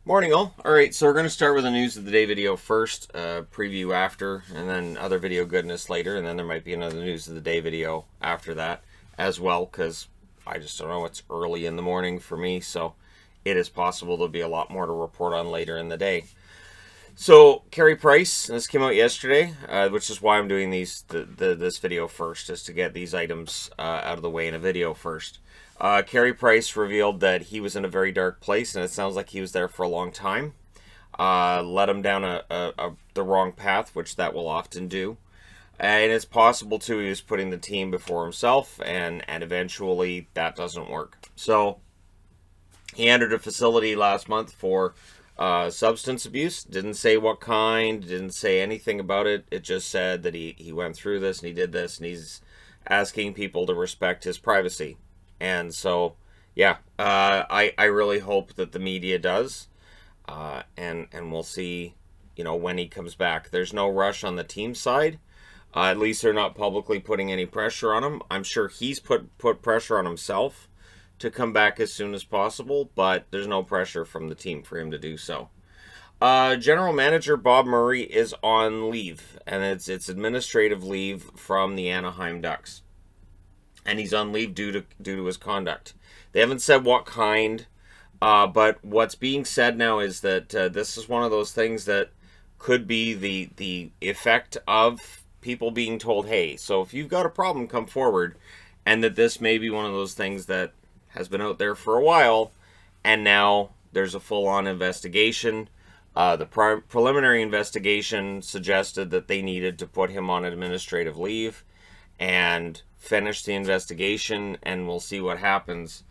Morning all. Alright, so we're going to start with a news of the day video first, preview after, and then other video goodness later, and then there might be another news of the day video after that as well, because I just don't know, it's early in the morning for me, so it is possible there'll be a lot more to report on later in the day. So, Carey Price, this came out yesterday, which is why I'm doing this video first, is to get these items out of the way in a video first. Carey Price revealed that he was in a very dark place, and it sounds like he was there for a long time. Led him down the wrong path, which that will often do. And it's possible, too, he was putting the team before himself, and eventually that doesn't work. So, he entered a facility last month for substance abuse. Didn't say what kind, didn't say anything about it. It just said that he went through this, and he did this, and he's asking people to respect his privacy. And so, yeah, I really hope that the media does, and we'll see, when he comes back. There's no rush on the team side. At least they're not publicly putting any pressure on him. I'm sure he's put pressure on himself to come back as soon as possible, but there's no pressure from the team for him to do so. General Manager Bob Murray is on leave, and it's administrative leave from the Anaheim Ducks. And he's on leave due to his conduct. They haven't said what kind, but what's being said now is that this is one of those things that could be the effect of people being told, hey, so if you've got a problem, come forward, and that this may be one of those things that has been out there for a while, and now there's a full-on investigation. The preliminary investigation suggested that they needed to put him on administrative leave and finish the investigation, and we'll see what happens.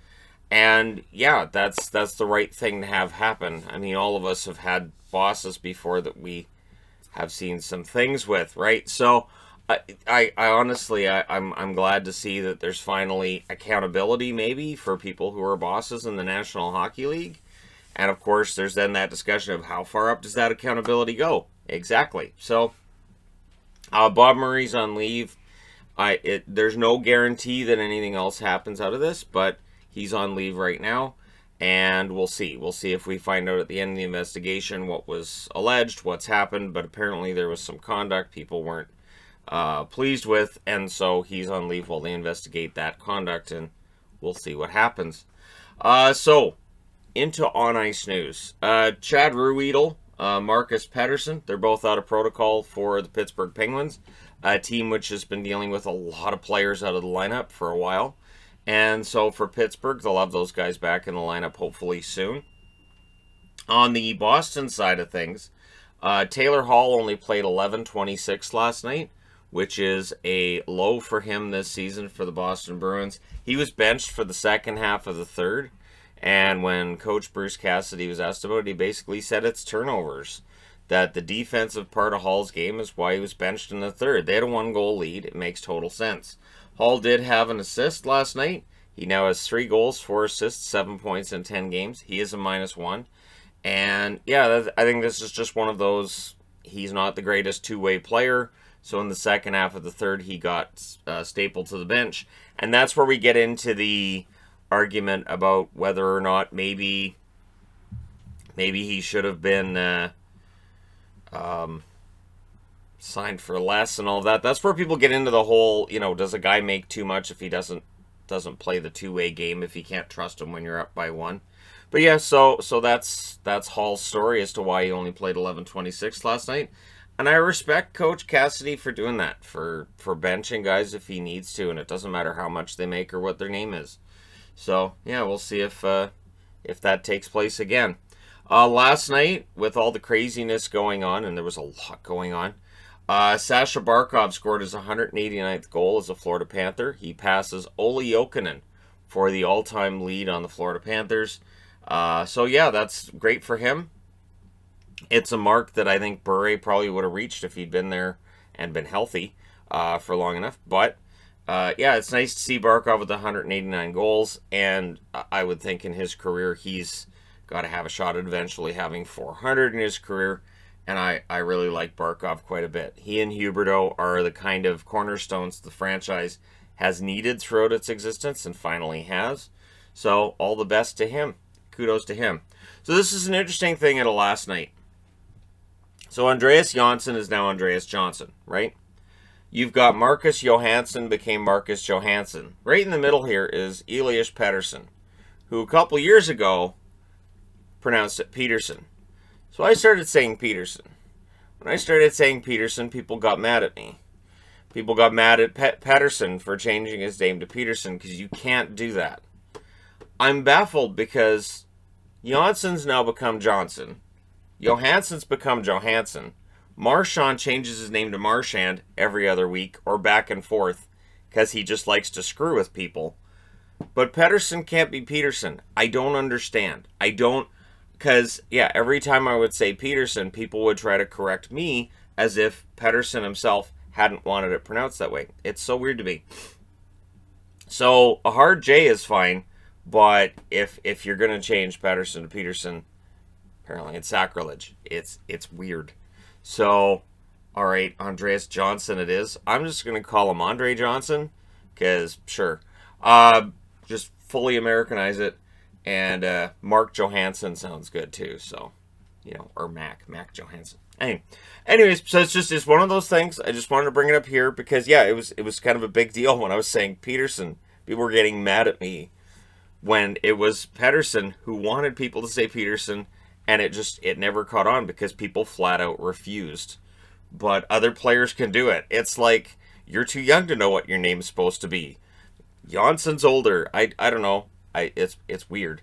And yeah, that's the right thing to have happen. I mean, all of us have had bosses before that we have seen some things with, right? So I honestly, I'm glad to see that there's finally accountability, maybe, for people who are bosses in the National Hockey League. And of course, there's then that discussion of how far up does that accountability go? Exactly. So Bob Murray's on leave. There's no guarantee that anything else happens out of this, but he's on leave right now, and we'll see. We'll see if we find out at the end of the investigation what was alleged, what's happened, but apparently there was some conduct people weren't pleased with, and so he's on leave while they investigate that conduct, and we'll see what happens. So, into on-ice news. Chad Ruhwedel, Marcus Pettersson, they're both out of protocol for the Pittsburgh Penguins, a team which has been dealing with a lot of players out of the lineup for a while. And so for Pittsburgh, they'll have those guys back in the lineup hopefully soon. On the Boston side of things, Taylor Hall only played 11:26 last night, which is a low for him this season for the Boston Bruins. He was benched for the second half of the third, and when Coach Bruce Cassidy was asked about it, he basically said it's turnovers. That the defensive part of Hall's game is why he was benched in the third. They had a 1-goal lead. It makes total sense. Hall did have an assist last night. He now has 3 goals, 4 assists, 7 points in 10 games. He is a -1. And yeah, I think this is just one of those, he's not the greatest two-way player. So in the second half of the third, he got stapled to the bench. And that's where we get into the argument about whether or not maybe he should have been signed for less and all that. That's where people get into the whole, does a guy make too much if he doesn't play the two-way game, if you can't trust him when you're up by 1. But yeah, so that's Hall's story as to why he only played 11:26 last night. And I respect Coach Cassidy for doing that, for benching guys if he needs to, and it doesn't matter how much they make or what their name is. So yeah, we'll see if that takes place again. Last night, with all the craziness going on, and there was a lot going on, Sasha Barkov scored his 189th goal as a Florida Panther. He passes Olli Jokinen for the all-time lead on the Florida Panthers. So yeah, that's great for him. It's a mark that I think Bure probably would have reached if he'd been there and been healthy for long enough. But yeah, it's nice to see Barkov with 189 goals, and I would think in his career he's got to have a shot at eventually having 400 in his career, and I really like Barkov quite a bit. He and Huberdeau are the kind of cornerstones the franchise has needed throughout its existence and finally has. So all the best to him. kudos to him. So this is an interesting thing out of last night. So Andreas Johnsson is now Andreas Johnson, right? You've got Marcus Johansson became Marcus Johansson. Right in the middle here is Elias Pettersson, who a couple years ago pronounced it Peterson. So I started saying Peterson. When I started saying Peterson, people got mad at me. People got mad at Pettersson for changing his name to Peterson because you can't do that. I'm baffled because Johansson's now become Johnson. Johansson's become Johansson. Marchand changes his name to Marchand every other week or back and forth because he just likes to screw with people. But Pettersson can't be Peterson. I don't understand. I don't, because, yeah, every time I would say Peterson, people would try to correct me as if Pettersson himself hadn't wanted it pronounced that way. It's so weird to me. So a hard J is fine, but if you're going to change Pettersson to Peterson, apparently it's sacrilege. It's weird. So, all right, Andreas Johnson it is. I'm just going to call him Andre Johnson, because, sure. Just fully Americanize it. And Mark Johansson sounds good, too. So, or Mac Johansson. Anyways, so it's one of those things. I just wanted to bring it up here because, yeah, it was kind of a big deal when I was saying Peterson. People were getting mad at me when it was Pettersson who wanted people to say Peterson. And it never caught on because people flat out refused. But other players can do it. It's like, you're too young to know what your name's supposed to be. Jansson's older. I don't know. It's weird.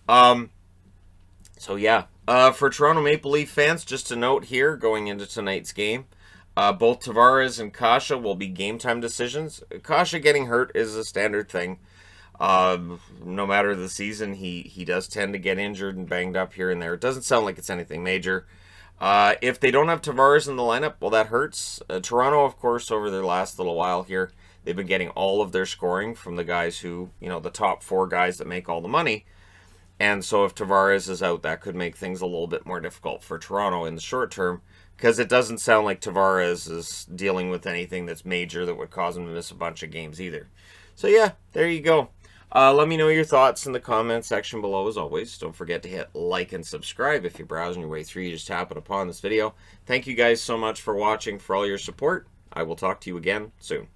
So yeah. For Toronto Maple Leaf fans, just a note here going into tonight's game. Both Tavares and Kasha will be game time decisions. Kasha getting hurt is a standard thing. No matter the season, he does tend to get injured and banged up here and there. It doesn't sound like it's anything major. If they don't have Tavares in the lineup, well, that hurts. Toronto, of course, over their last little while here, they've been getting all of their scoring from the guys who, the top 4 guys that make all the money. And so if Tavares is out, that could make things a little bit more difficult for Toronto in the short term, because it doesn't sound like Tavares is dealing with anything that's major that would cause him to miss a bunch of games either. So yeah, there you go. Let me know your thoughts in the comment section below as always. Don't forget to hit like and subscribe if you're browsing your way through. You just tap it upon this video. Thank you guys so much for watching, for all your support. I will talk to you again soon.